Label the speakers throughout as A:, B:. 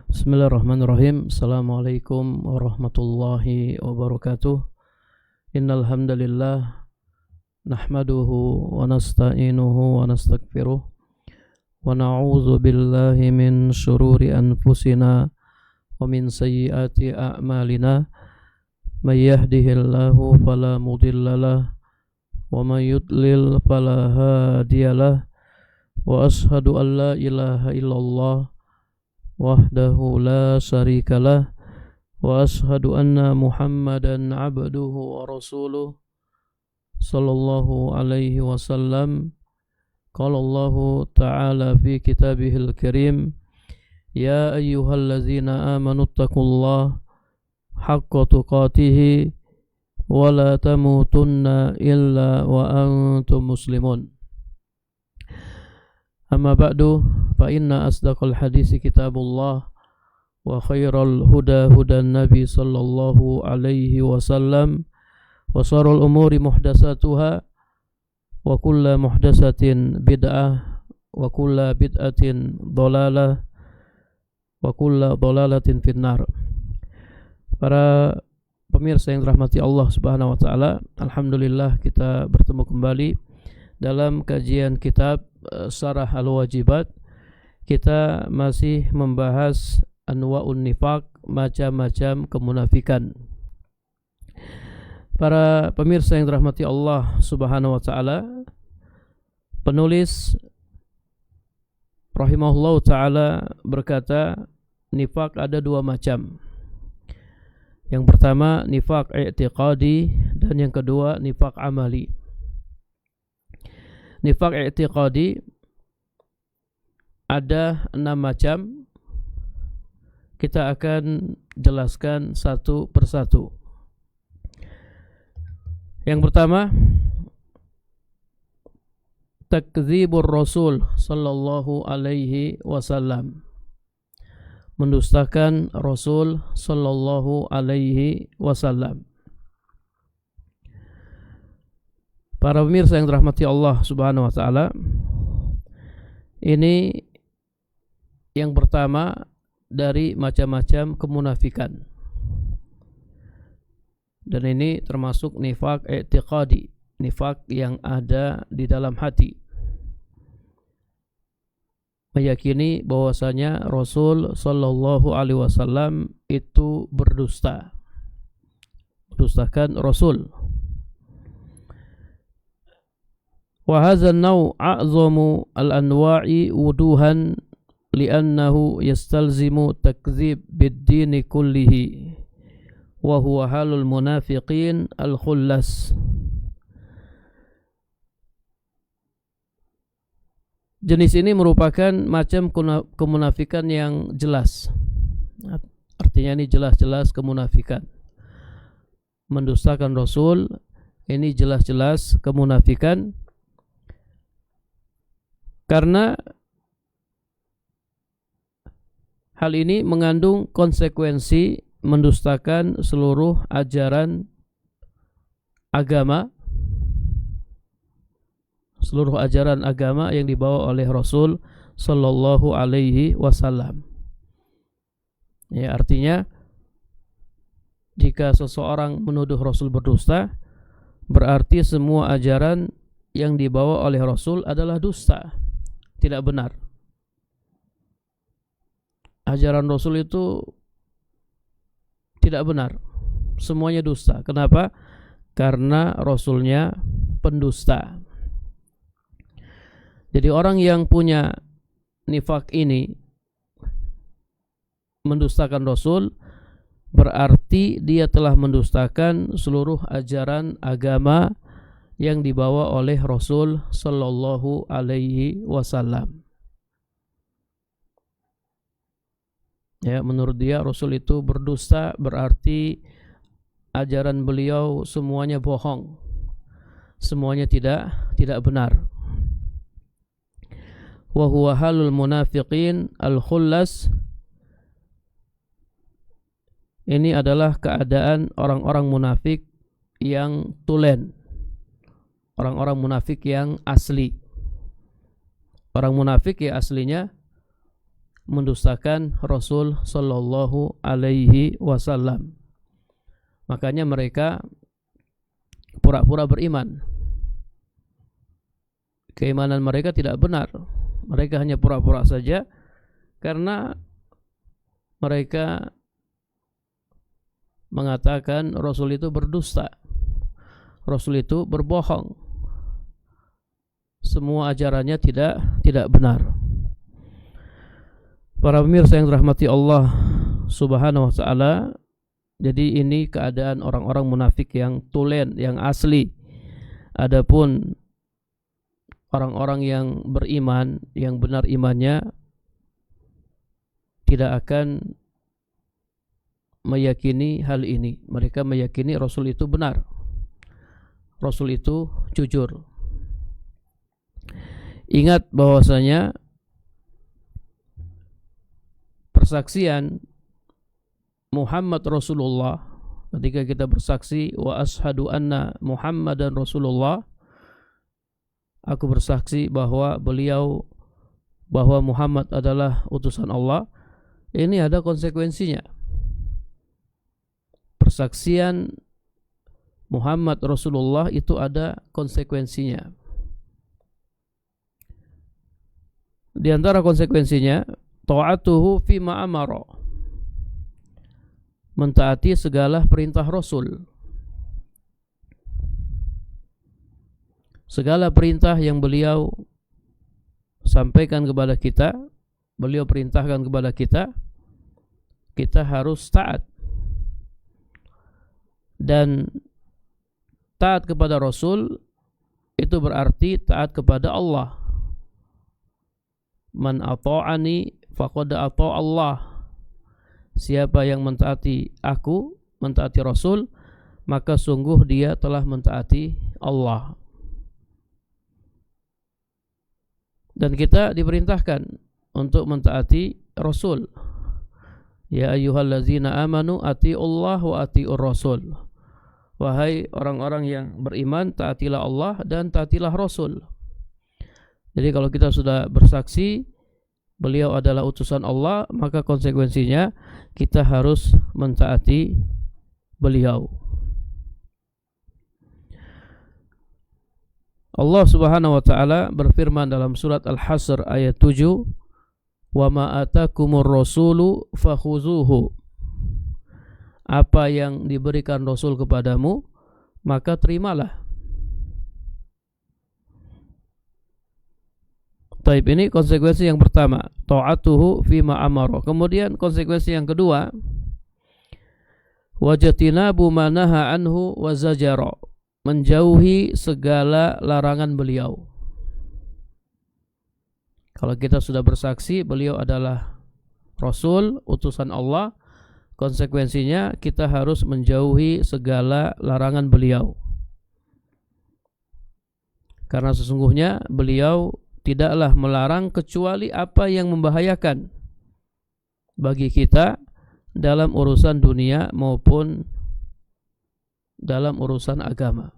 A: Bismillahirrahmanirrahim. Assalamualaikum warahmatullahi wabarakatuh. Innal hamdalillah nahmaduhu wa nasta'inuhu wa nastaghfiruh wa na'udzu billahi min syururi anfusina wa min sayyiati a'malina. May yahdihillahu fala mudhillalah wa may yudlil fala hadiyalah. Wa ashhadu an la ilaha illallah wahdahu la syarikalah wa ashhadu anna Muhammadan abduhu wa rasuluh sallallahu alaihi wasallam. Qala Allah ta'ala fi kitabihil karim, ya ayyuhallazina amanu taqullaha haqqa tuqatih wa la tamutunna illa wa antum muslimun. Amma ba'du, fa inna asdaqal hadisi kitabullah wa khairal huda hudan nabi sallallahu alaihi wasallam wa sharral umuri muhdatsatuha wa kullu muhdatsatin bid'ah wa kullu bid'atin dhalalah wa kullu dhalalatin finnar. Para pemirsa yang dirahmati Allah Subhanahu wa taala, alhamdulillah kita bertemu kembali dalam kajian kitab Syarah Al-Wajibat. Kita masih membahas anwa'un nifaq, macam-macam kemunafikan. Para pemirsa yang dirahmati Allah Subhanahu wa taala, penulis rahimahullah taala berkata, nifaq ada dua macam. Yang pertama nifaq i'tiqadi dan yang kedua nifaq amali. Nifaq i'tiqadi ada 6 macam. Kita akan jelaskan satu persatu. Yang pertama, takdzibur Rasul sallallahu alaihi wasallam, mendustakan Rasul sallallahu alaihi wasallam. Para pemirsa yang dirahmati Allah Subhanahu wa taala, ini yang pertama dari macam-macam kemunafikan. Dan ini termasuk nifaq i'tiqadi, nifaq yang ada di dalam hati. Meyakini bahwasanya Rasul sallallahu alaihi wasallam itu berdusta, mendustakan Rasul. Wa hadza an-naw' a'zamu al-anwa'i wuduhan li'annahu yastalzimu takdzib bid-din kullihi wa huwa halul munafiqin al-khullas. Jenis ini merupakan macam kemunafikan yang jelas. Artinya ini jelas-jelas kemunafikan. Mendustakan Rasul, ini jelas-jelas kemunafikan. Karena hal ini mengandung konsekuensi mendustakan seluruh ajaran agama, seluruh ajaran agama yang dibawa oleh Rasul sallallahu alaihi wasallam. Ya, artinya jika seseorang menuduh Rasul berdusta, berarti semua ajaran yang dibawa oleh Rasul adalah dusta, tidak benar. Ajaran Rasul itu tidak benar, semuanya dusta. Kenapa? Karena Rasulnya pendusta. Jadi orang yang punya nifaq ini, mendustakan Rasul, berarti dia telah mendustakan seluruh ajaran agama yang dibawa oleh Rasul sallallahu alaihi wasallam. Ya, menurut dia Rasul itu berdusta, berarti ajaran beliau semuanya bohong, semuanya tidak benar. Wa huwa halul munafiqin al-khullas. Ini adalah keadaan orang-orang munafik yang tulen, orang-orang munafik yang asli. Orang munafik ya aslinya mendustakan Rasul sallallahu alaihi wasallam. Makanya mereka pura-pura beriman. Keimanan mereka tidak benar. Mereka hanya pura-pura saja karena mereka mengatakan Rasul itu berdusta. Rasul itu berbohong. Semua ajarannya tidak benar. Para pemirsa yang dirahmati Allah Subhanahu wa taala, jadi ini keadaan orang-orang munafik yang tulen, yang asli. Adapun orang-orang yang beriman, yang benar imannya, tidak akan meyakini hal ini. Mereka meyakini Rasul itu benar, Rasul itu jujur. Ingat bahwasanya persaksian Muhammad Rasulullah, ketika kita bersaksi wa ashhadu anna Muhammadan Rasulullah, aku bersaksi bahwa Muhammad adalah utusan Allah, ini ada konsekuensinya. Persaksian Muhammad Rasulullah itu ada konsekuensinya. Di antara konsekuensinya, ta'atuhu fima amara, mentaati segala perintah Rasul. Segala perintah yang beliau sampaikan kepada kita, beliau perintahkan kepada kita, kita harus taat. Dan taat kepada Rasul itu berarti taat kepada Allah. Man ata'ani faqad ata' Allah. Siapa yang mentaati aku, mentaati Rasul, maka sungguh dia telah mentaati Allah. Dan kita diperintahkan untuk mentaati Rasul. Ya ayyuhallazina amanu atiiullah wa atiiur Rasul. Wahai orang-orang yang beriman, taatilah Allah dan taatilah Rasul. Jadi kalau kita sudah bersaksi beliau adalah utusan Allah, maka konsekuensinya kita harus mentaati beliau. Allah Subhanahu wa taala berfirman dalam surat Al-Hasr ayat 7, "Wa ma atakumur rasulu fakhuzuhu." Apa yang diberikan Rasul kepadamu, maka terimalah. Taib, ini konsekuensi yang pertama, ta'atuhu fima amara. Kemudian konsekuensi yang kedua, wajatinabu manaha anhu wa zajara, menjauhi segala larangan beliau. Kalau kita sudah bersaksi beliau adalah Rasul, utusan Allah, konsekuensinya kita harus menjauhi segala larangan beliau. Karena sesungguhnya beliau tidaklah melarang kecuali apa yang membahayakan bagi kita dalam urusan dunia maupun dalam urusan agama.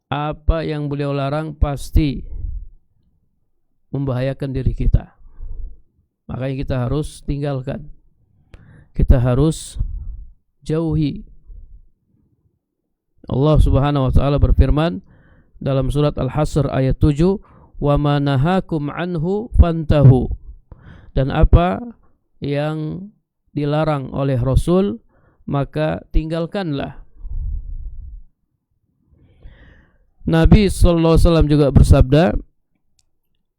A: Apa yang beliau larang pasti membahayakan diri kita. Makanya kita harus tinggalkan. Kita harus jauhi. Allah Subhanahu wa taala berfirman dalam surat Al-Hasr ayat 7, "Wa ma nahakum anhu fantahu." Dan apa yang dilarang oleh Rasul, maka tinggalkanlah. Nabi sallallahu alaihi wasallam juga bersabda,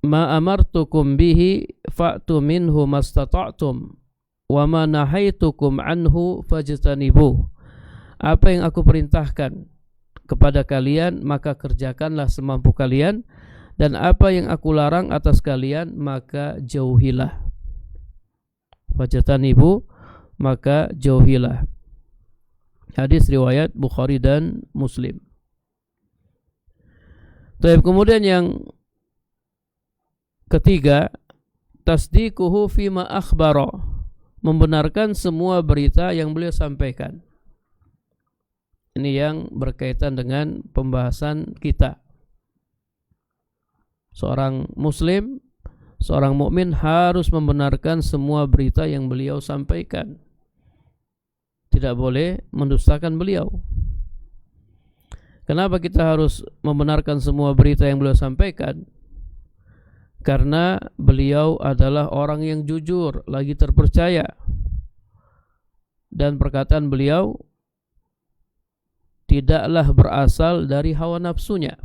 A: "Ma amartukum bihi fa'tu minhu mastata'tum, wa ma nahaitukum anhu fajtanibuh." Apa yang aku perintahkan kepada kalian, maka kerjakanlah semampu kalian, dan apa yang aku larang atas kalian, maka jauhilah. Fajtanibu, maka jauhilah. Hadis riwayat Bukhari dan Muslim. Kemudian yang ketiga, tasdiquhu fima akhbara, membenarkan semua berita yang beliau sampaikan. Ini yang berkaitan dengan pembahasan kita. Seorang muslim seorang mukmin harus membenarkan semua berita yang beliau sampaikan. Tidak boleh mendustakan beliau. Kenapa kita harus membenarkan semua berita yang beliau sampaikan? Karena beliau adalah orang yang jujur, lagi terpercaya. Dan perkataan beliau tidaklah berasal dari hawa nafsunya.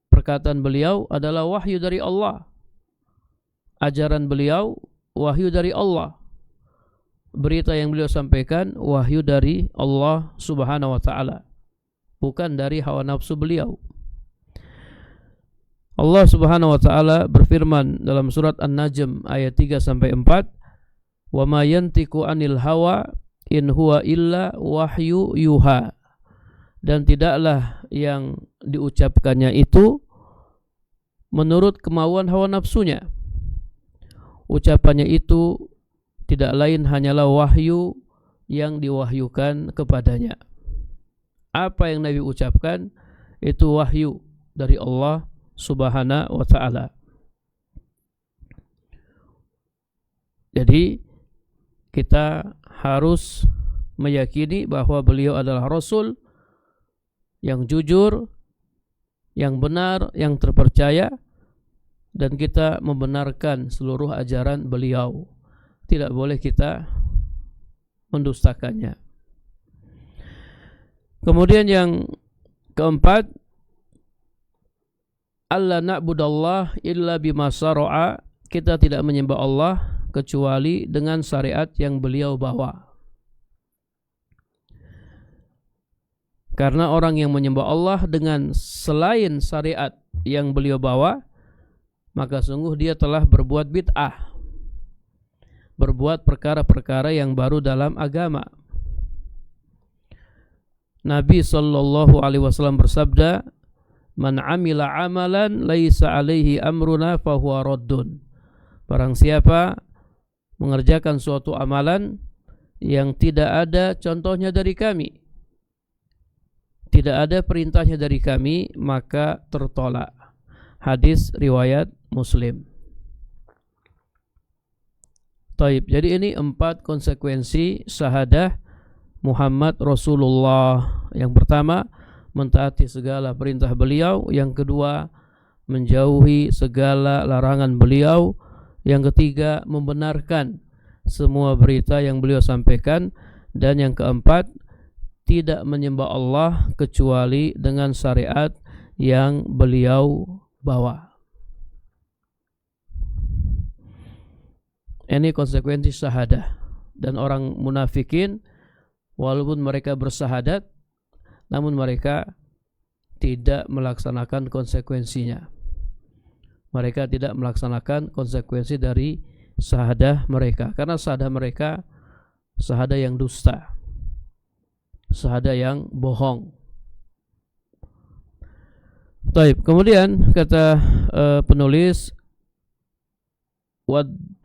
A: Perkataan beliau adalah wahyu dari Allah. Ajaran beliau wahyu dari Allah. Berita yang beliau sampaikan wahyu dari Allah Subhanahu wa taala, bukan dari hawa nafsu beliau. Allah Subhanahu wa taala berfirman dalam surat An-Najm ayat 3 sampai 4, "Wa ma yantiqu 'anil hawa in huwa illa wahyu yuha." Dan tidaklah yang diucapkannya itu menurut kemauan hawa nafsunya. Ucapannya itu tidak lain hanyalah wahyu yang diwahyukan kepadanya. Apa yang Nabi ucapkan itu wahyu dari Allah Subhanahu wa ta'ala. Jadi kita harus meyakini bahwa beliau adalah Rasul yang jujur, yang benar, yang terpercaya, dan kita membenarkan seluruh ajaran beliau. Tidak boleh kita mendustakannya. Kemudian yang keempat, alla na'budallah illa bima syara'a, kita tidak menyembah Allah kecuali dengan syariat yang beliau bawa. Karena orang yang menyembah Allah dengan selain syariat yang beliau bawa, maka sungguh dia telah berbuat bid'ah, berbuat perkara-perkara yang baru dalam agama. Nabi sallallahu alaihi wasallam bersabda, "Man 'amila 'amalan laisa 'alaihi amruna fahuwa raddun." Barang siapa mengerjakan suatu amalan yang tidak ada contohnya dari kami, tidak ada perintahnya dari kami, maka tertolak. Hadis riwayat Muslim. Taib. Jadi ini 4 konsekuensi syahadah Muhammad Rasulullah. Yang pertama, mentaati segala perintah beliau. Yang kedua, menjauhi segala larangan beliau. Yang ketiga, membenarkan semua berita yang beliau sampaikan. Dan yang keempat, tidak menyembah Allah kecuali dengan syariat yang beliau bawa. Ini konsekuensi syahadah. Dan orang munafikin, walaupun mereka bersyahadat, namun mereka tidak melaksanakan konsekuensinya. Mereka tidak melaksanakan konsekuensi dari syahadah mereka. Karena syahadah mereka syahadah yang dusta, syahadah yang bohong. Taib. Kemudian kata penulis,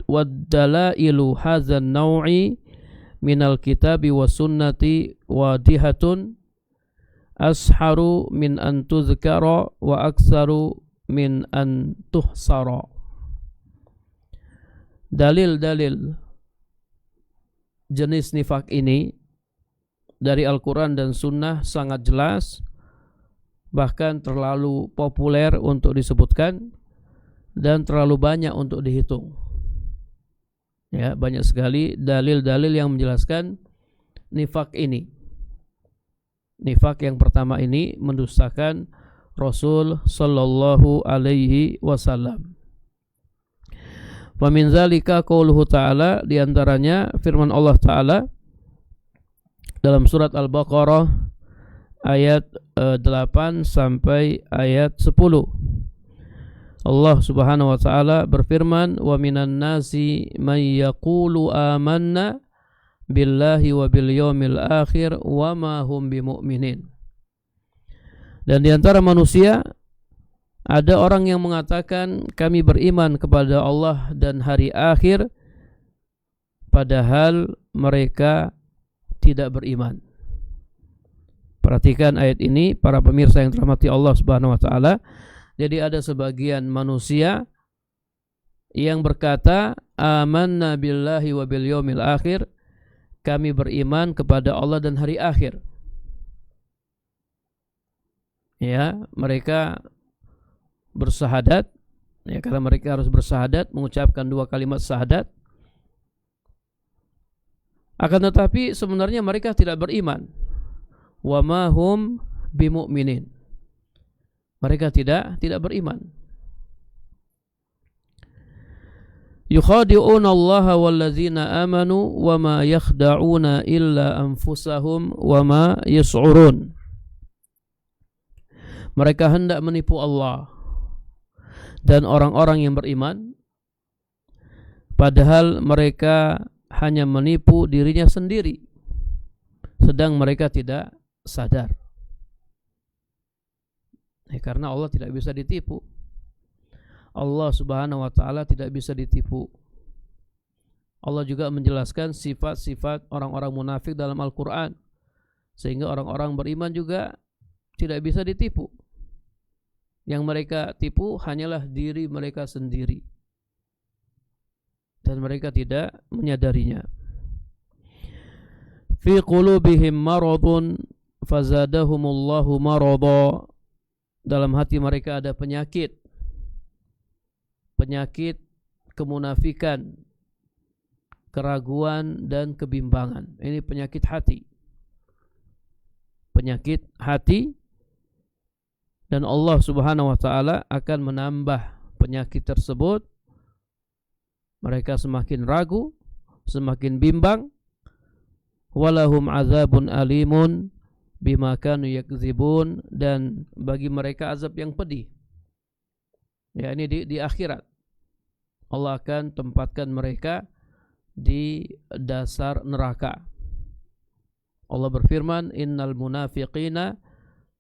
A: waddalailu hadzan naw'i minal kitabi was sunnati wadihatun asharu min an tuzkara wa aksaru min an tuhsara. Dalil-dalil jenis nifak ini dari Al-Quran dan Sunnah sangat jelas, bahkan terlalu populer untuk disebutkan dan terlalu banyak untuk dihitung. Ya, banyak sekali dalil-dalil yang menjelaskan nifak ini. Nifak yang pertama ini mendustakan Rasul sallallahu alaihi wasallam. Wa min zalika qauluhu ta'ala, di antaranya firman Allah Ta'ala dalam surat Al-Baqarah ayat 8 sampai ayat 10. Allah Subhanahu wa taala berfirman, "Wa minan nasi may yaqulu amanna billahi wa bil yaumil akhir wa ma hum bimu'minin." Dan di antara manusia ada orang yang mengatakan kami beriman kepada Allah dan hari akhir, padahal mereka tidak beriman. Perhatikan ayat ini para pemirsa yang dirahmati Allah Subhanahu wa taala. Jadi ada sebagian manusia yang berkata amanna billahi wa bil yaumil akhir, kami beriman kepada Allah dan hari akhir. Ya, mereka bersahadat, ya, karena mereka harus bersahadat, mengucapkan 2 kalimat syahadat. Akan tetapi sebenarnya mereka tidak beriman. Wa ma hum bimu'minin. Mereka tidak beriman. Yukhadi'una Allah wallazina amanu wa ma yakhda'una illa anfusahum wa ma yash'urun. Mereka hendak menipu Allah dan orang-orang yang beriman, padahal mereka hanya menipu dirinya sendiri, sedang mereka tidak sadar. Karena Allah tidak bisa ditipu. Allah subhanahu wa ta'ala tidak bisa ditipu. Allah juga menjelaskan sifat-sifat orang-orang munafik dalam Al-Quran, sehingga orang-orang beriman juga tidak bisa ditipu. Yang mereka tipu hanyalah diri mereka sendiri, dan mereka tidak menyadarinya. Fi qulubihim maradun fazadahumullahu marada. Dalam hati mereka ada penyakit kemunafikan, keraguan dan kebimbangan. Ini penyakit hati. Penyakit hati, dan Allah subhanahu wa ta'ala akan menambah penyakit tersebut. Mereka semakin ragu, semakin bimbang. Walahum azabun alimun bima kanu yakzibun, dan bagi mereka azab yang pedih. Ya, ini di akhirat. Allah akan tempatkan mereka di dasar neraka. Allah berfirman, innal munafiqina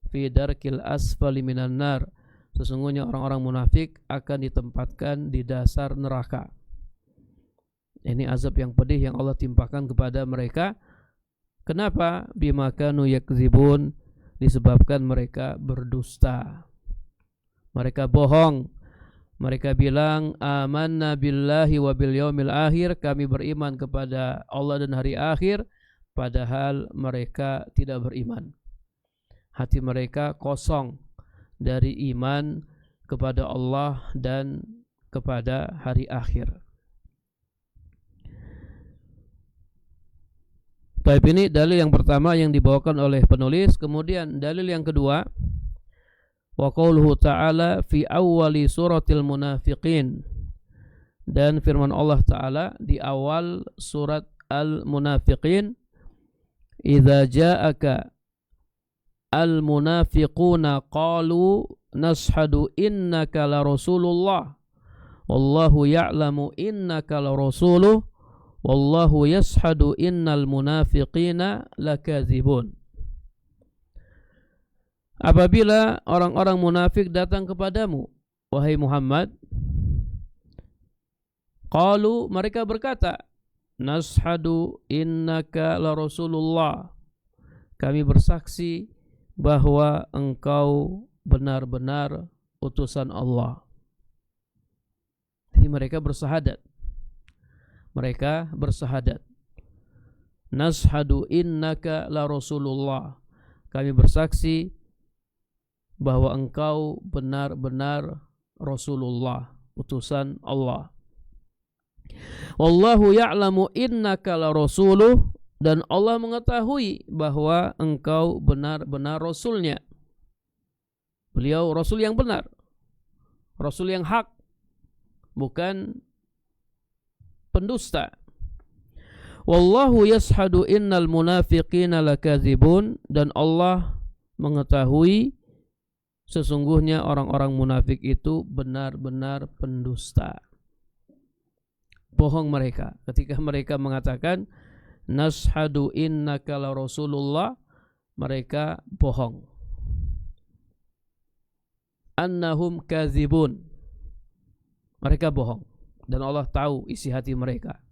A: fi darkil asfali minan nar. Sesungguhnya orang-orang munafik akan ditempatkan di dasar neraka. Ini azab yang pedih yang Allah timpakan kepada mereka. Kenapa? Bima kanu yakzibun, disebabkan mereka berdusta. Mereka bohong. Mereka bilang amanna billahi wa bil yaumil akhir, kami beriman kepada Allah dan hari akhir, padahal mereka tidak beriman. Hati mereka kosong dari iman kepada Allah dan kepada hari akhir. Baik, ini dalil yang pertama yang dibawakan oleh penulis. Kemudian dalil yang kedua, wa qauluhu ta'ala fi awwali suratil munafiqin, dan firman Allah Ta'ala di awal surat Al-Munafiqin, idza ja'aka al-munafiquna qalu nashhadu innaka la rasulullah wallahu ya'lamu innaka la rasuluh wallahu yashhadu innal munafiqina lakadzibun. Apabila orang-orang munafik datang kepadamu, wahai Muhammad, qalu, mereka berkata, nashhadu innaka la rasulullah, kami bersaksi bahwa engkau benar-benar utusan Allah. Jadi mereka bersahadat. Mereka bersahadat. Nashhadu innaka la rasulullah, kami bersaksi bahwa engkau benar-benar Rasulullah, utusan Allah. Wallahu ya'lamu innaka la rasuluh, dan Allah mengetahui bahwa engkau benar-benar Rasulnya. Beliau Rasul yang benar, Rasul yang hak, bukan pendusta. Wallahu yashhadu innal munafiqina lakadzibun, dan Allah mengetahui sesungguhnya orang-orang munafik itu benar-benar pendusta. Bohong mereka ketika mereka mengatakan nashhadu innaka la rasulullah, mereka bohong. Annahum kadzibun, mereka bohong, dan Allah tahu isi hati mereka.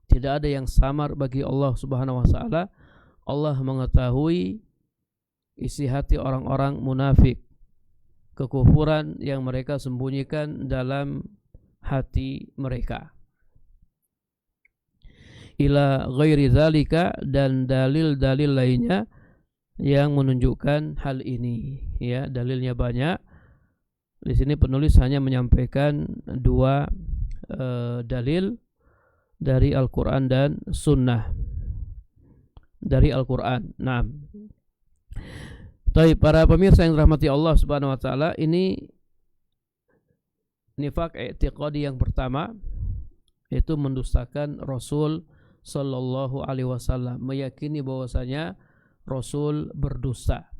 A: Tidak ada yang samar bagi Allah subhanahu wa ta'ala. Allah mengetahui isi hati orang-orang munafik, kekufuran yang mereka sembunyikan dalam hati mereka. Ila ghairi dzalika, dan dalil-dalil lainnya yang menunjukkan hal ini. Ya, dalilnya banyak. Di sini penulis hanya menyampaikan dua dalil dari Al-Quran dan Sunnah. Dari Al-Quran. Nah, para pemirsa yang dirahmati Allah Subhanahu Wa Taala, ini nifaq i'tiqadi yang pertama, yaitu mendustakan Rasul Sallallahu Alaihi Wasallam, meyakini bahwasanya Rasul berdusta.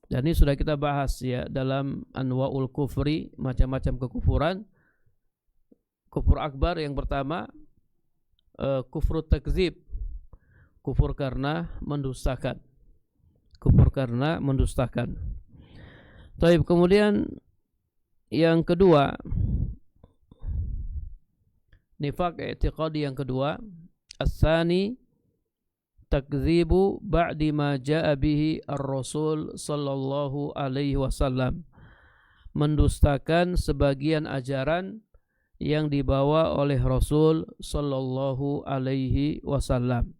A: Dan ini sudah kita bahas ya dalam Anwa'ul Kufri, macam-macam kekufuran. Kufur akbar yang pertama, kufur takzib, kufur karena mendustakan. Kufur karena mendustakan. Taib, kemudian yang kedua, nifaq i'tiqadi yang kedua, as-sani takdzibu ba'di ma ja'a bihi ar-rasul sallallahu alaihi wasallam, mendustakan sebagian ajaran yang dibawa oleh Rasul sallallahu alaihi wasallam.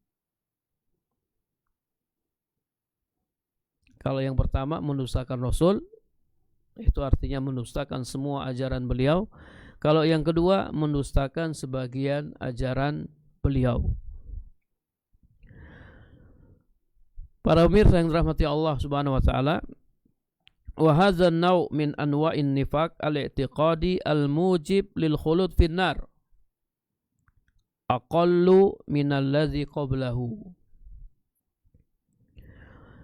A: Kalau yang pertama mendustakan Rasul, itu artinya mendustakan semua ajaran beliau. Kalau yang kedua mendustakan sebagian ajaran beliau. Para pemirsa yang dirahmati Allah Subhanahu wa taala, wa hadza an-naw' min anwa'in nifaq al-i'tiqadi al-mujib lil khulud fin nar aqallu min alladhi qablahu.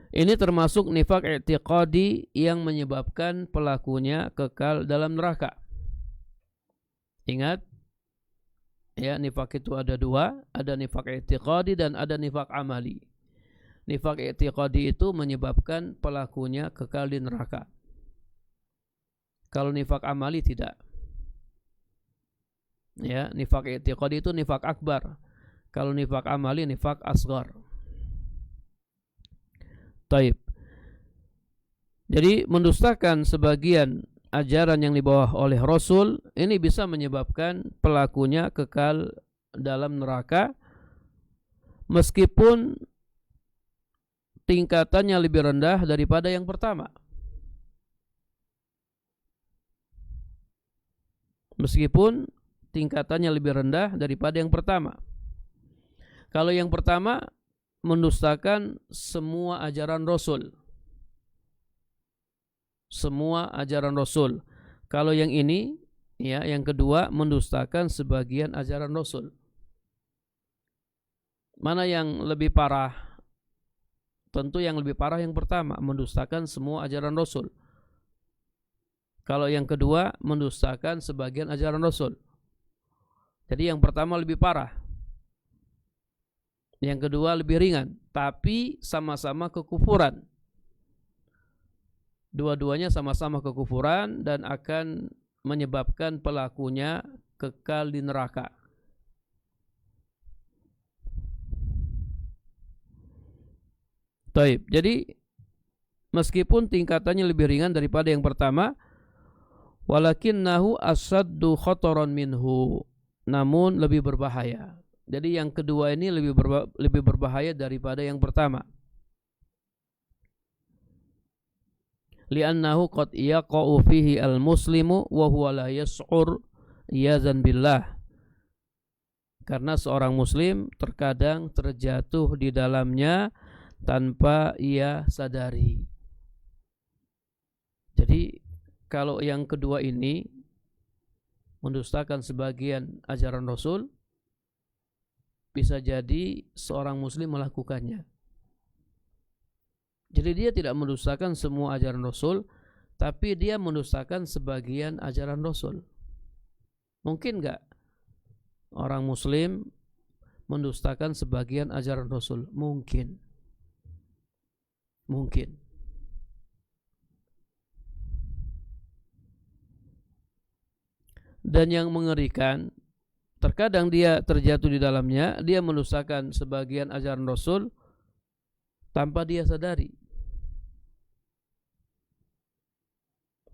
A: Ini termasuk nifaq i'tiqadi yang menyebabkan pelakunya kekal dalam neraka. Ingat ya, nifaq itu ada dua, ada nifaq i'tiqadi dan ada nifaq amali. Nifaq i'tiqadi itu menyebabkan pelakunya kekal di neraka. Kalau nifaq amali tidak. Ya, nifaq i'tiqadi itu nifaq akbar. Kalau nifaq amali nifaq asghar. Taib. Jadi mendustakan sebagian ajaran yang dibawa oleh Rasul ini bisa menyebabkan pelakunya kekal dalam neraka, meskipun tingkatannya lebih rendah daripada yang pertama. Meskipun tingkatannya lebih rendah daripada yang pertama. Kalau yang pertama mendustakan semua ajaran Rasul. Semua ajaran Rasul. Kalau yang ini, ya, yang kedua mendustakan sebagian ajaran Rasul. Mana yang lebih parah? Tentu yang lebih parah yang pertama, mendustakan semua ajaran Rasul. Kalau yang kedua, mendustakan sebagian ajaran Rasul. Jadi yang pertama lebih parah, yang kedua lebih ringan, tapi sama-sama kekufuran. Dua-duanya sama-sama kekufuran dan akan menyebabkan pelakunya kekal di neraka. Taib. Jadi meskipun tingkatannya lebih ringan daripada yang pertama, walakinnahu asaddu khataran minhu, namun lebih berbahaya. Jadi yang kedua ini lebih berbahaya daripada yang pertama. Li'annahu qad yaqa'u fihi al-muslimu wa huwa la yas'ur iyazan billah. Karena seorang muslim terkadang terjatuh di dalamnya tanpa ia sadari. Jadi kalau yang kedua ini mendustakan sebagian ajaran Rasul, bisa jadi seorang muslim melakukannya. Jadi dia tidak mendustakan semua ajaran Rasul, tapi dia mendustakan sebagian ajaran Rasul. Mungkin enggak orang muslim mendustakan sebagian ajaran Rasul? Mungkin. Mungkin. Dan yang mengerikan, terkadang dia terjatuh di dalamnya, dia mendustakan sebagian ajaran Rasul tanpa dia sadari.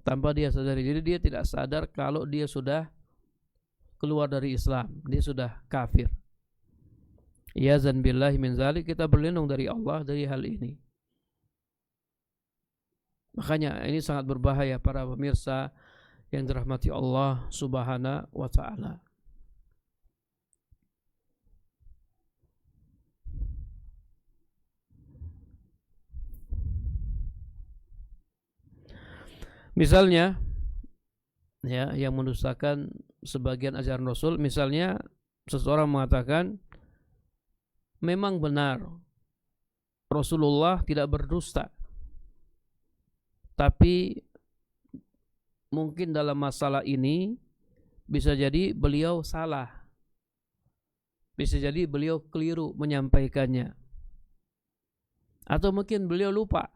A: Tanpa dia sadari. Jadi dia tidak sadar kalau dia sudah keluar dari Islam, dia sudah kafir. Iyazan billahi min zalik, kita berlindung dari Allah dari hal ini. Makanya ini sangat berbahaya para pemirsa yang dirahmati Allah Subhanahu wa taala. Misalnya ya, yang mendustakan sebagian ajaran Rasul, misalnya seseorang mengatakan memang benar Rasulullah tidak berdusta, tapi mungkin dalam masalah ini bisa jadi beliau salah, bisa jadi beliau keliru menyampaikannya, atau mungkin beliau lupa.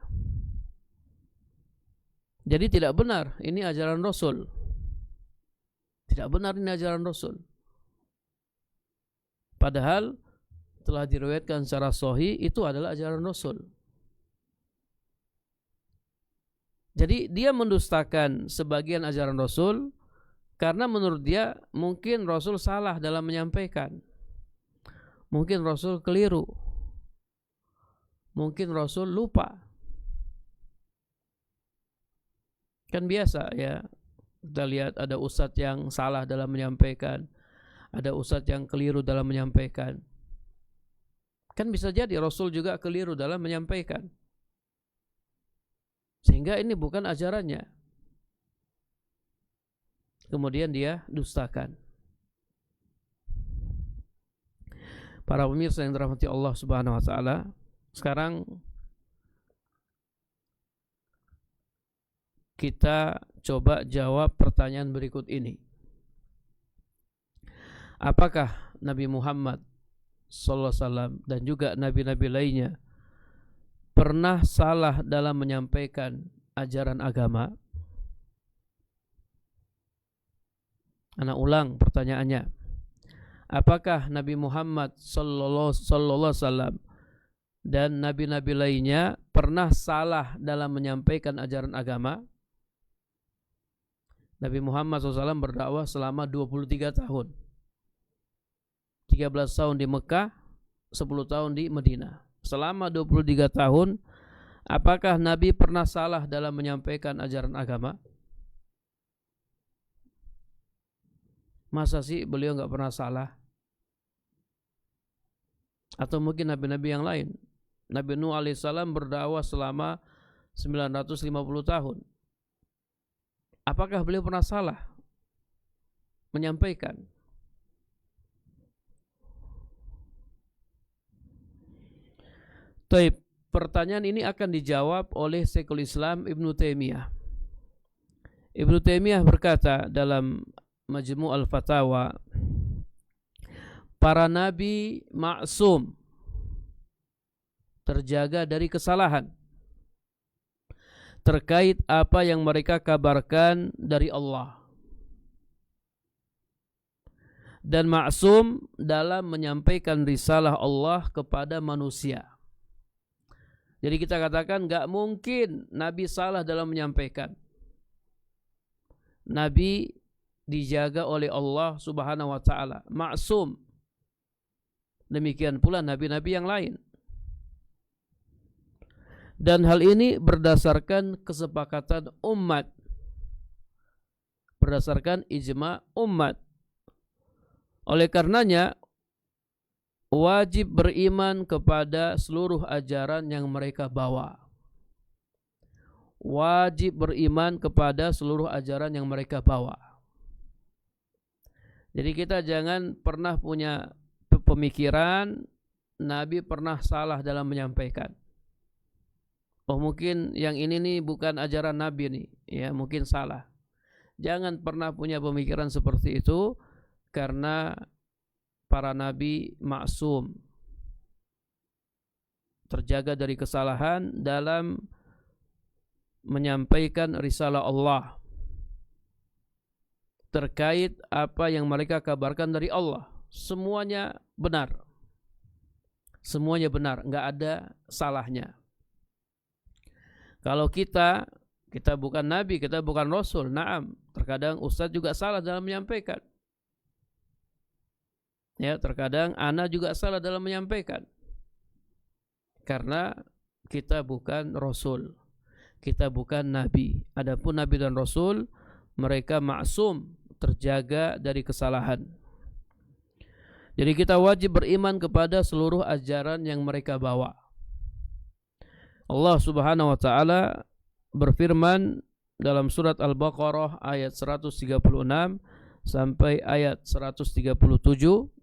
A: Jadi tidak benar ini ajaran Rasul. Tidak benar ini ajaran Rasul. Padahal telah diriwayatkan secara sahih itu adalah ajaran Rasul. Jadi dia mendustakan sebagian ajaran Rasul karena menurut dia mungkin Rasul salah dalam menyampaikan. Mungkin Rasul keliru. Mungkin Rasul lupa. Kan biasa ya, kita lihat ada ustadz yang salah dalam menyampaikan, ada ustadz yang keliru dalam menyampaikan. Kan bisa jadi Rasul juga keliru dalam menyampaikan, sehingga ini bukan ajarannya, kemudian dia dustakan. Para pemirsa yang dirahmati Allah Subhanahu wa taala, sekarang kita coba jawab pertanyaan berikut ini. Apakah Nabi Muhammad sallallahu alaihi wasallam dan juga nabi-nabi lainnya pernah salah dalam menyampaikan ajaran agama? Ana ulang pertanyaannya. Apakah Nabi Muhammad sallallahu alaihi wasallam dan nabi-nabi lainnya pernah salah dalam menyampaikan ajaran agama? Nabi Muhammad SAW berdakwah selama 23 tahun. 13 tahun di Mekah, 10 tahun di Madinah. Selama 23 tahun, apakah Nabi pernah salah dalam menyampaikan ajaran agama? Masa sih beliau nggak pernah salah? Atau mungkin nabi-nabi yang lain? Nabi Nuh alaihissalam berdakwah selama 950 tahun. Apakah beliau pernah salah menyampaikan? Taib, pertanyaan ini akan dijawab oleh Syekhul Islam Ibnu Taimiyah. Ibnu Taimiyah berkata dalam Majmu' al-Fatawa, para nabi maksum, terjaga dari kesalahan terkait apa yang mereka kabarkan dari Allah, dan maksum dalam menyampaikan risalah Allah kepada manusia. Jadi kita katakan gak mungkin Nabi salah dalam menyampaikan. Nabi dijaga oleh Allah Subhanahu wa taala, maksum. Demikian pula nabi-nabi yang lain. Dan hal ini berdasarkan kesepakatan umat, berdasarkan ijma umat. Oleh karenanya wajib beriman kepada seluruh ajaran yang mereka bawa. Wajib beriman kepada seluruh ajaran yang mereka bawa. Jadi kita jangan pernah punya pemikiran Nabi pernah salah dalam menyampaikan. Oh mungkin yang ini nih bukan ajaran Nabi nih, ya mungkin salah. Jangan pernah punya pemikiran seperti itu, karena para nabi maksum, terjaga dari kesalahan dalam menyampaikan risalah Allah terkait apa yang mereka kabarkan dari Allah. Semuanya benar, semuanya benar, nggak ada salahnya. Kalau kita bukan nabi, kita bukan rasul, naam, terkadang ustadz juga salah dalam menyampaikan. Ya, terkadang ana juga salah dalam menyampaikan. Karena kita bukan rasul. Kita bukan nabi. Adapun nabi dan rasul, mereka maksum, terjaga dari kesalahan. Jadi kita wajib beriman kepada seluruh ajaran yang mereka bawa. Allah Subhanahu wa taala berfirman dalam surat Al-Baqarah ayat 136 sampai ayat 137,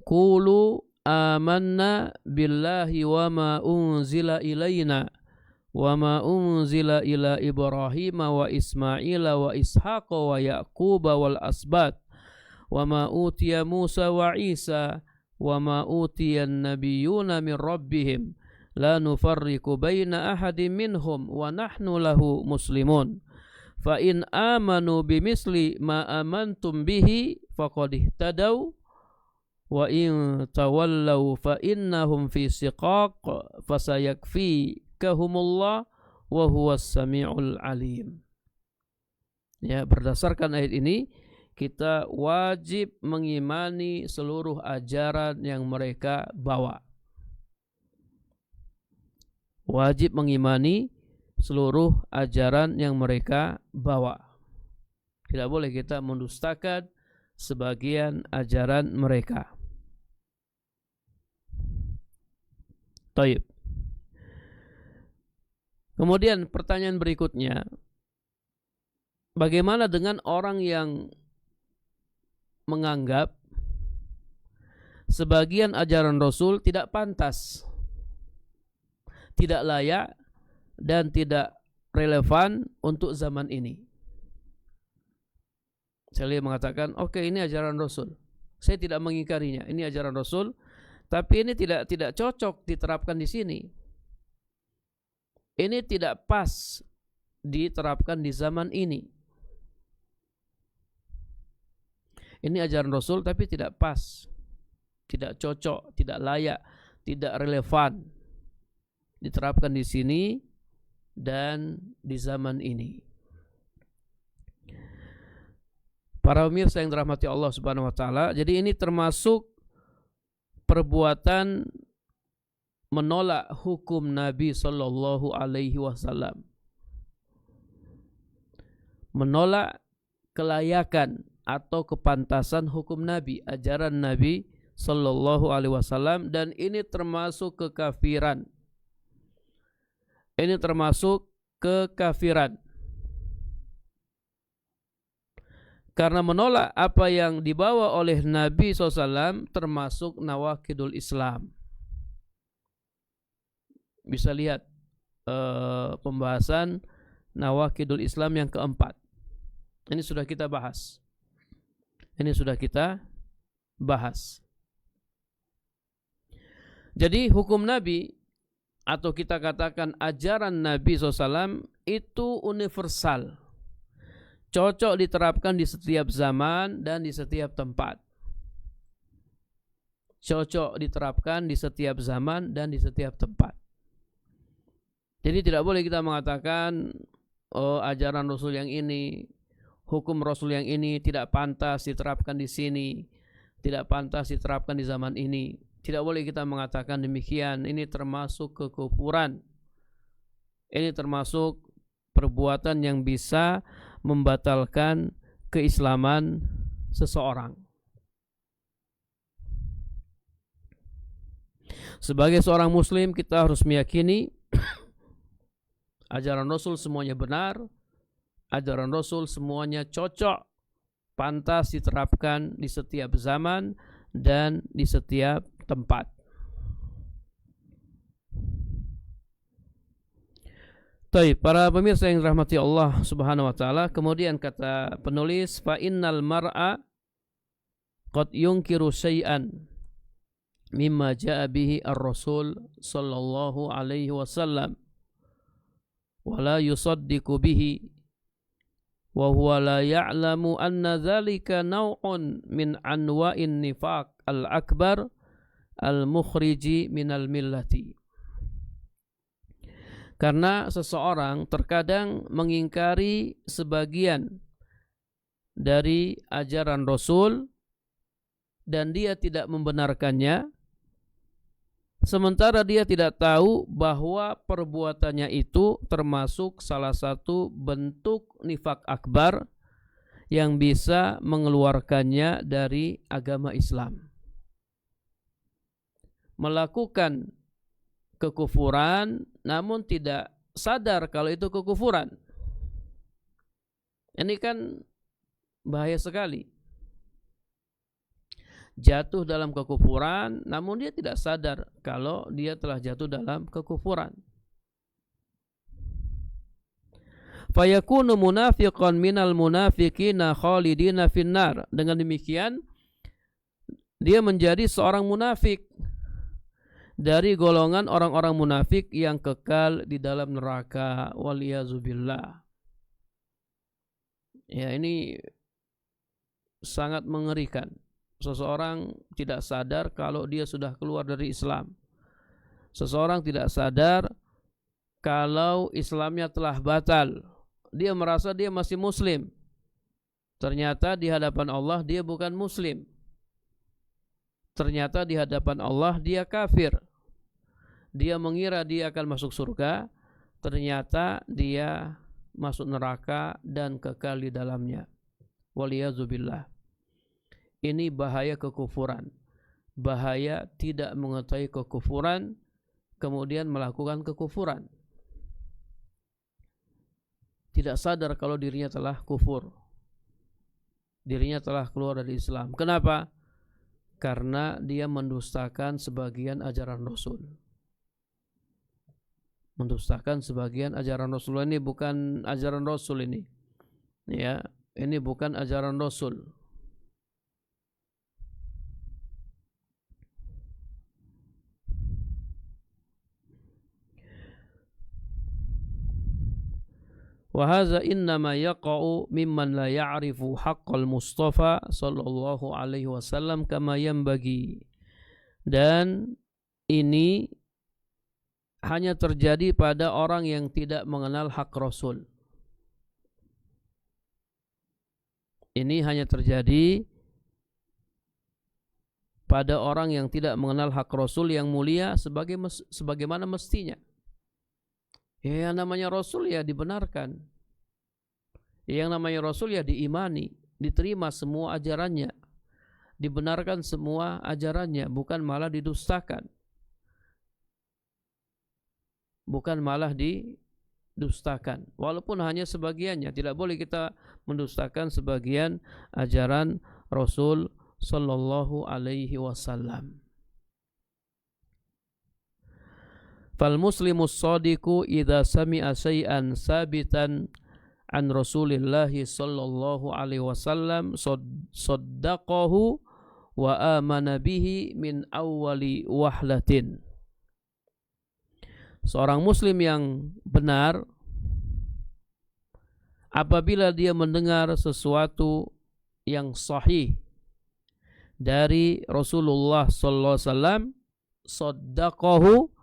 A: Qulu amanna billahi wa ma unzila ilaina wa ma unzila ila Ibrahim wa Ismaila wa Ishaqa wa Yaquba wal asbat wa ma utiya Musa wa Isa wa ma utiya an-nabiyyuna min rabbihim la nufarriqu baina ahadin minhum wa nahnu lahu muslimun fa in amanu bimisli ma amantum bihi faqad ihtadaw wa in tawallaw fa innahum fi siqaq fasayakfikahumullah wa huwas samiul alim. Ya, berdasarkan ayat ini kita wajib mengimani seluruh ajaran yang mereka bawa. Wajib mengimani seluruh ajaran yang mereka bawa. Tidak boleh kita mendustakan sebagian ajaran mereka. Taib. Kemudian pertanyaan berikutnya, bagaimana dengan orang yang menganggap sebagian ajaran Rasul tidak pantas, tidak layak, dan tidak relevan untuk zaman ini? Saya mengatakan, oke, ini ajaran Rasul, saya tidak mengingkarinya, ini ajaran Rasul, tapi ini tidak cocok diterapkan di sini. Ini tidak pas diterapkan di zaman ini. Ini ajaran Rasul tapi tidak pas, tidak cocok, tidak layak, tidak relevan diterapkan di sini dan di zaman ini. Para pemirsa yang dirahmati Allah Subhanahu wa taala, jadi ini termasuk perbuatan menolak hukum Nabi sallallahu alaihi wasallam. Menolak kelayakan atau kepantasan hukum Nabi, ajaran Nabi sallallahu alaihi wasallam, dan ini termasuk kekafiran. Ini termasuk kekafiran. Karena menolak apa yang dibawa oleh Nabi SAW termasuk nawakidul Islam. Bisa lihat pembahasan nawakidul Islam yang keempat. Ini sudah kita bahas. Jadi hukum Nabi atau kita katakan ajaran Nabi SAW itu universal. Cocok diterapkan di setiap zaman dan di setiap tempat. Cocok diterapkan di setiap zaman dan di setiap tempat. Jadi tidak boleh kita mengatakan, oh, ajaran Rasul yang ini, hukum Rasul yang ini tidak pantas diterapkan di sini, tidak pantas diterapkan di zaman ini. Tidak boleh kita mengatakan demikian. Ini termasuk kekufuran. Ini termasuk perbuatan yang bisa membatalkan keislaman seseorang. Sebagai seorang muslim kita harus meyakini ajaran Rasul semuanya benar, ajaran Rasul semuanya cocok, pantas diterapkan di setiap zaman dan di setiap tempat. Baik, para pemirsa yang dirahmati Allah Subhanahu wa taala, kemudian kata penulis, fa innal mar'a qad yunkiru syai'an mimma jaa bihi ar-rasul sallallahu alaihi wasallam wa la yusaddiqu bihi wa huwa la ya'lamu anna dhalika naw'un min anwa'in nifaq al-akbar al-mukhriji minal millati. Karena seseorang terkadang mengingkari sebagian dari ajaran Rasul dan dia tidak membenarkannya, sementara dia tidak tahu bahwa perbuatannya itu termasuk salah satu bentuk nifak akbar yang bisa mengeluarkannya dari agama Islam. Melakukan kekufuran namun tidak sadar kalau itu kekufuran. Ini kan bahaya sekali. Jatuh dalam kekufuran namun dia tidak sadar kalau dia telah jatuh dalam kekufuran. Fayakunu munafiqan minal munafiqina khalidina finnar. Dengan demikian dia menjadi seorang munafik dari golongan orang-orang munafik yang kekal di dalam neraka. Waliyazubillah. Ya, ini sangat mengerikan. Seseorang tidak sadar kalau dia sudah keluar dari Islam. Seseorang tidak sadar kalau Islamnya telah batal. Dia merasa dia masih Muslim. Ternyata di hadapan Allah dia bukan Muslim. Ternyata di hadapan Allah dia kafir. Dia mengira dia akan masuk surga. Ternyata dia masuk neraka dan kekal di dalamnya. Waliyazubillah. Ini bahaya kekufuran. Bahaya tidak mengetahui kekufuran, kemudian melakukan kekufuran. Tidak sadar kalau dirinya telah kufur. Dirinya telah keluar dari Islam. Kenapa? Karena dia mendustakan sebagian ajaran Rasul. Mendustakan sebagian ajaran Rasul. Ini bukan ajaran Rasul ini. Ya, ini bukan ajaran Rasul. Wahadza innama yaqa'u mimman la ya'rifu haqqal Mustafa sallallahu alaihi wasallam kama yanbaghi. Dan ini hanya terjadi pada orang yang tidak mengenal hak Rasul. Ini hanya terjadi pada orang yang tidak mengenal hak Rasul yang mulia sebagaimana mestinya. Ya, yang namanya Rasul ya dibenarkan. Yang namanya Rasul ya diimani, diterima semua ajarannya, dibenarkan semua ajarannya, bukan malah didustakan. Bukan malah didustakan. Walaupun hanya sebagiannya, tidak boleh kita mendustakan sebagian ajaran Rasul sallallahu alaihi wasallam. Fal muslimus shadiqu idza sami'a syai'an sabitan an Rasulillah sallallahu alaihi wasallam saddaqahu wa amana bihi min awwali wahlatin. Seorang muslim yang benar apabila dia mendengar sesuatu yang sahih dari Rasulullah sallallahu alaihi wasallam, saddaqahu,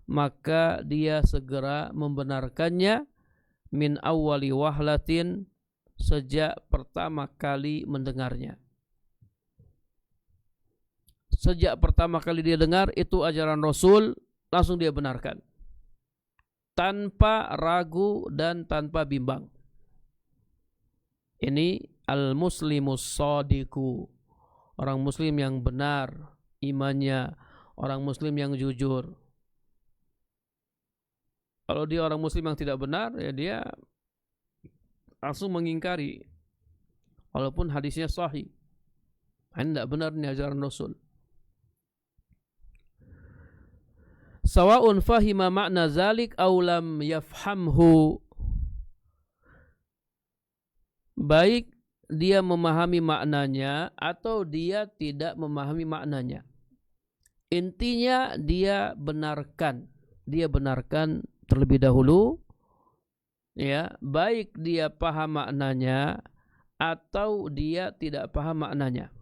A: maka dia segera membenarkannya min awwali wahlatin, sejak pertama kali mendengarnya. Sejak pertama kali dia dengar itu ajaran Rasul, langsung dia benarkan tanpa ragu dan tanpa bimbang. Ini al-muslimus shadiqu, orang muslim yang benar imannya, orang muslim yang jujur. Kalau dia orang muslim yang tidak benar, ya dia langsung mengingkari walaupun hadisnya sahih. Ini tidak benar, ini ajaran Rasul. Sawa'un fahima makna zalik aw lam yafhamhu. Baik dia memahami maknanya atau dia tidak memahami maknanya. Intinya dia benarkan. Dia benarkan terlebih dahulu, ya, baik dia paham maknanya atau dia tidak paham maknanya.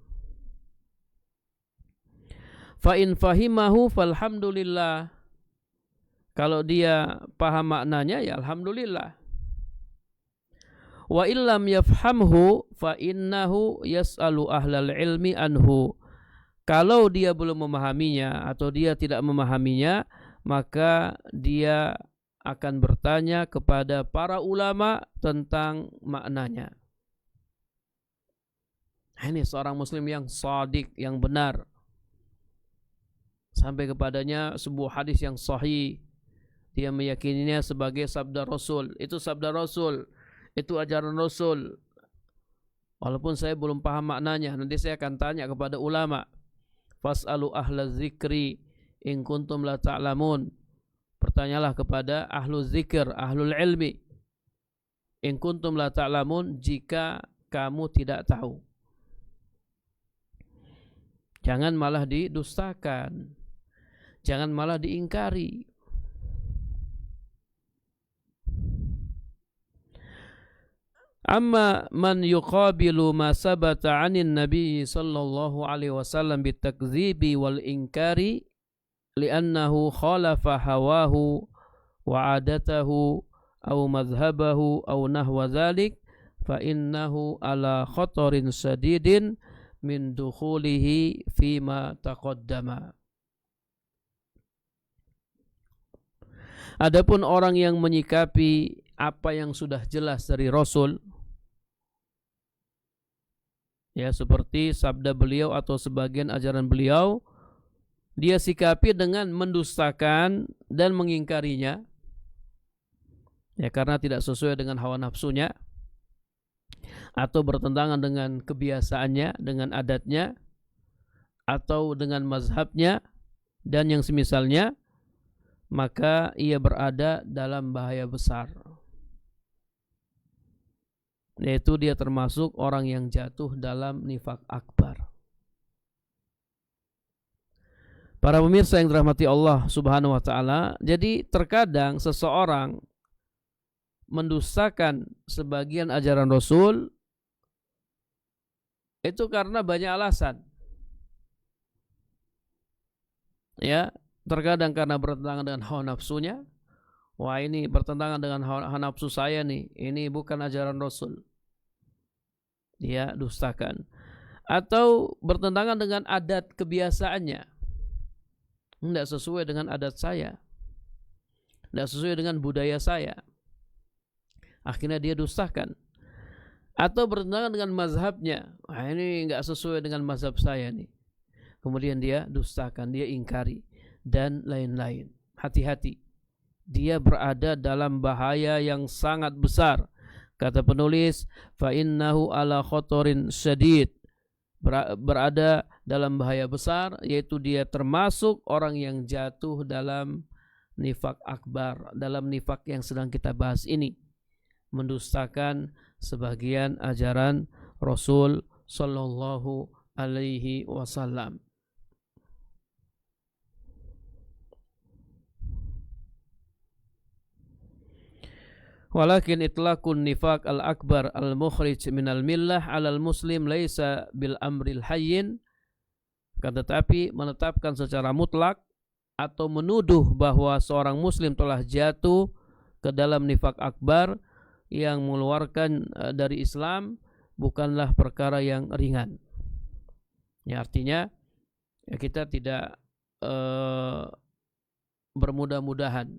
A: Fa in fahimahu falhamdulillah. Kalau dia paham maknanya ya alhamdulillah. Wa illam yafhamhu fa innahu yas'alu ahlal ilmi anhu. Kalau dia belum memahaminya atau dia tidak memahaminya, maka dia akan bertanya kepada para ulama tentang maknanya. Ini seorang muslim yang shadiq, yang benar. Sampai kepadanya sebuah hadis yang sahih. Dia meyakininya sebagai sabda Rasul. Itu sabda Rasul. Itu ajaran Rasul. Walaupun saya belum paham maknanya, nanti saya akan tanya kepada ulama. Fas'alu ahla zikri in kuntum la ta'lamun. Bertanyalah kepada ahlu zikir, ahlul ilmi. In kuntum la ta'lamun, jika kamu tidak tahu. Jangan malah didustakan. Jangan malah diingkari. Amma man yuqabilu ma sabata 'anil nabiy sallallahu alaihi wasallam bitakdzibi wal inkari li'annahu khalafa hawahu wa 'adatahu aw madhhabahu aw nahwa dzalik fa innahu ala khatarin sadidin min dukhulihi fima taqaddama. Adapun orang yang menyikapi apa yang sudah jelas dari Rasul, ya seperti sabda beliau atau sebagian ajaran beliau, dia sikapi dengan mendustakan dan mengingkarinya, ya karena tidak sesuai dengan hawa nafsunya atau bertentangan dengan kebiasaannya, dengan adatnya atau dengan mazhabnya dan yang semisalnya, maka ia berada dalam bahaya besar. Yaitu dia termasuk orang yang jatuh dalam nifak akbar. Para pemirsa yang dirahmati Allah Subhanahu wa taala, jadi terkadang seseorang mendustakan sebagian ajaran Rasul itu karena banyak alasan. Ya, terkadang karena bertentangan dengan hawa nafsunya. Wah, ini bertentangan dengan hawa nafsu saya nih. Ini bukan ajaran Rasul. Dia dustakan. Atau bertentangan dengan adat kebiasaannya. Tidak sesuai dengan adat saya. Tidak sesuai dengan budaya saya. Akhirnya dia dustakan. Atau bertentangan dengan mazhabnya. Wah, ini tidak sesuai dengan mazhab saya nih. Kemudian dia dustakan, dia ingkari. Dan lain-lain. Hati-hati. Dia berada dalam bahaya yang sangat besar. Kata penulis, fa innahu ala khotorin syadid. Berada dalam bahaya besar, yaitu dia termasuk orang yang jatuh dalam nifak akbar, dalam nifak yang sedang kita bahas ini, mendustakan sebagian ajaran Rasul sallallahu alaihi wasallam. Walakin itlaqun nifaq al-akbar al-mukhrij minal millah 'alal muslim laisa bil amril hayyin. Tetapi menetapkan secara mutlak atau menuduh bahwa seorang muslim telah jatuh ke dalam nifaq akbar yang mengeluarkan dari Islam bukanlah perkara yang ringan. Ya, artinya ya kita tidak bermudah-mudahan.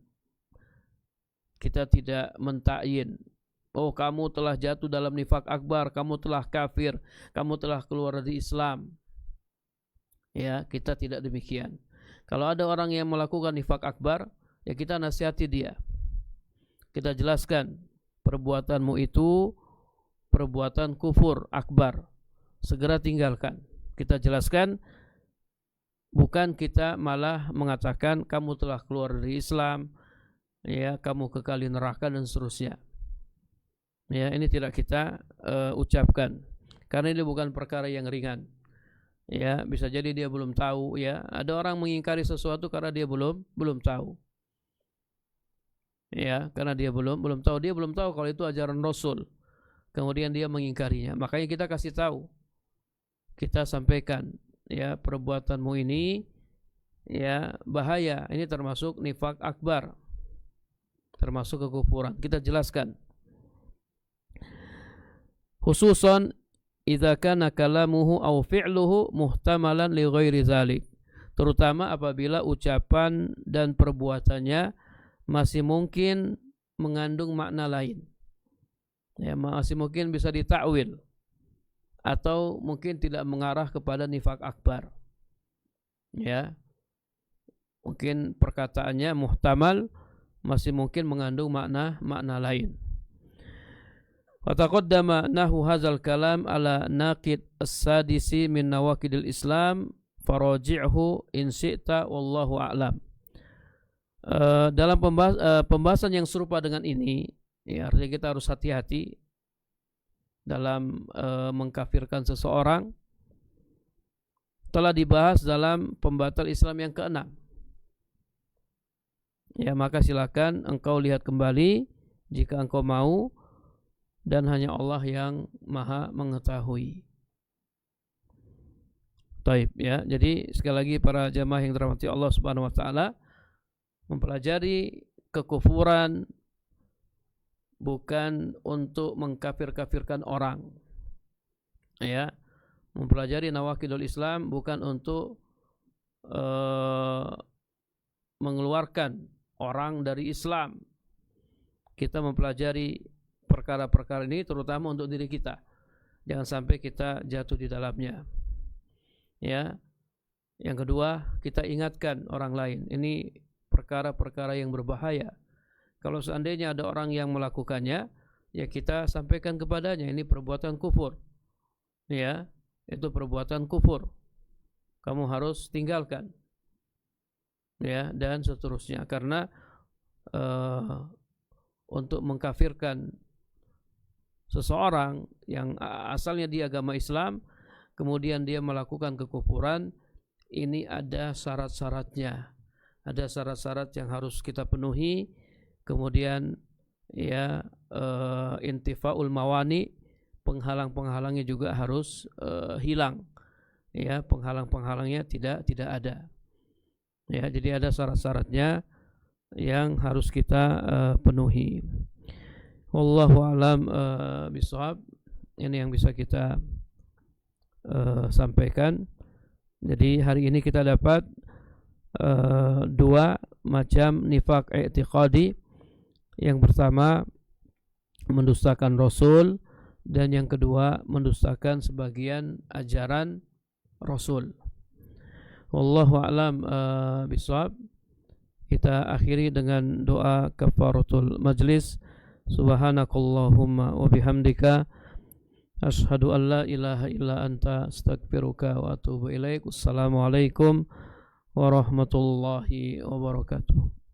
A: Kita tidak mentakyin, oh kamu telah jatuh dalam nifak akbar, kamu telah kafir, kamu telah keluar dari Islam. Ya, kita tidak demikian. Kalau ada orang yang melakukan nifak akbar, ya kita nasihati dia. Kita jelaskan, perbuatanmu itu perbuatan kufur akbar. Segera tinggalkan. Kita jelaskan, bukan kita malah mengatakan kamu telah keluar dari Islam, ya kamu kekal di neraka dan seterusnya. Ya, ini tidak kita ucapkan karena ini bukan perkara yang ringan. Ya, bisa jadi dia belum tahu. Ya, ada orang mengingkari sesuatu karena dia belum tahu. Ya, karena dia belum tahu. Dia belum tahu kalau itu ajaran Rasul. Kemudian dia mengingkarinya. Makanya kita kasih tahu. Kita sampaikan, ya perbuatanmu ini ya bahaya. Ini termasuk nifak akbar. Termasuk kekufuran. Kita jelaskan. Khususan idza kana kalamuhu aw fi'luhu muhtamalan li ghairi dzalik, terutama apabila ucapan dan perbuatannya masih mungkin mengandung makna lain. Ya, masih mungkin bisa ditakwil atau mungkin tidak mengarah kepada nifaq akbar. Ya. Mungkin perkataannya muhtamal, masih mungkin mengandung makna lain. Wa taqaddama nahu hadzal kalam ala naqid as-sadisi min nawaqidil Islam faraji'hu in syi'ta wallahu a'lam. Dalam pembahasan yang serupa dengan ini, ya, artinya kita harus hati-hati dalam mengkafirkan seseorang, telah dibahas dalam pembatal Islam yang keenam. Ya, maka silakan engkau lihat kembali jika engkau mau, dan hanya Allah yang maha mengetahui. Taib, ya. Jadi sekali lagi para jamaah yang dirahmati Allah Subhanahu wa taala, mempelajari kekufuran bukan untuk mengkafir-kafirkan orang. Ya. Mempelajari nawaqidul Islam bukan untuk mengeluarkan orang dari Islam. Kita mempelajari perkara-perkara ini terutama untuk diri kita. Jangan sampai kita jatuh di dalamnya. Ya. Yang kedua, kita ingatkan orang lain. Ini perkara-perkara yang berbahaya. Kalau seandainya ada orang yang melakukannya, ya kita sampaikan kepadanya, ini perbuatan kufur. Ya, itu perbuatan kufur. Kamu harus tinggalkan. Ya, dan seterusnya. Karena untuk mengkafirkan seseorang yang asalnya di agama Islam, kemudian dia melakukan kekufuran, ini ada syarat-syaratnya. Ada syarat-syarat yang harus kita penuhi. Kemudian ya intifaul mawani, penghalang-penghalangnya juga harus hilang. Ya, penghalang-penghalangnya tidak ada. Ya, jadi ada syarat-syaratnya yang harus kita penuhi. Wallahu a'lam bishawab. Ini yang bisa kita sampaikan. Jadi hari ini kita dapat dua macam nifaq i'tiqadi. Yang pertama mendustakan Rasul, dan yang kedua mendustakan sebagian ajaran Rasul. Wallahu a'lam bishawab. Kita akhiri dengan doa kafaratul majlis. Subhanakallahumma wa bihamdika asyhadu an la ilaha illa anta astaghfiruka wa atubu ilaik. Wassalamualaikum warahmatullahi wabarakatuh.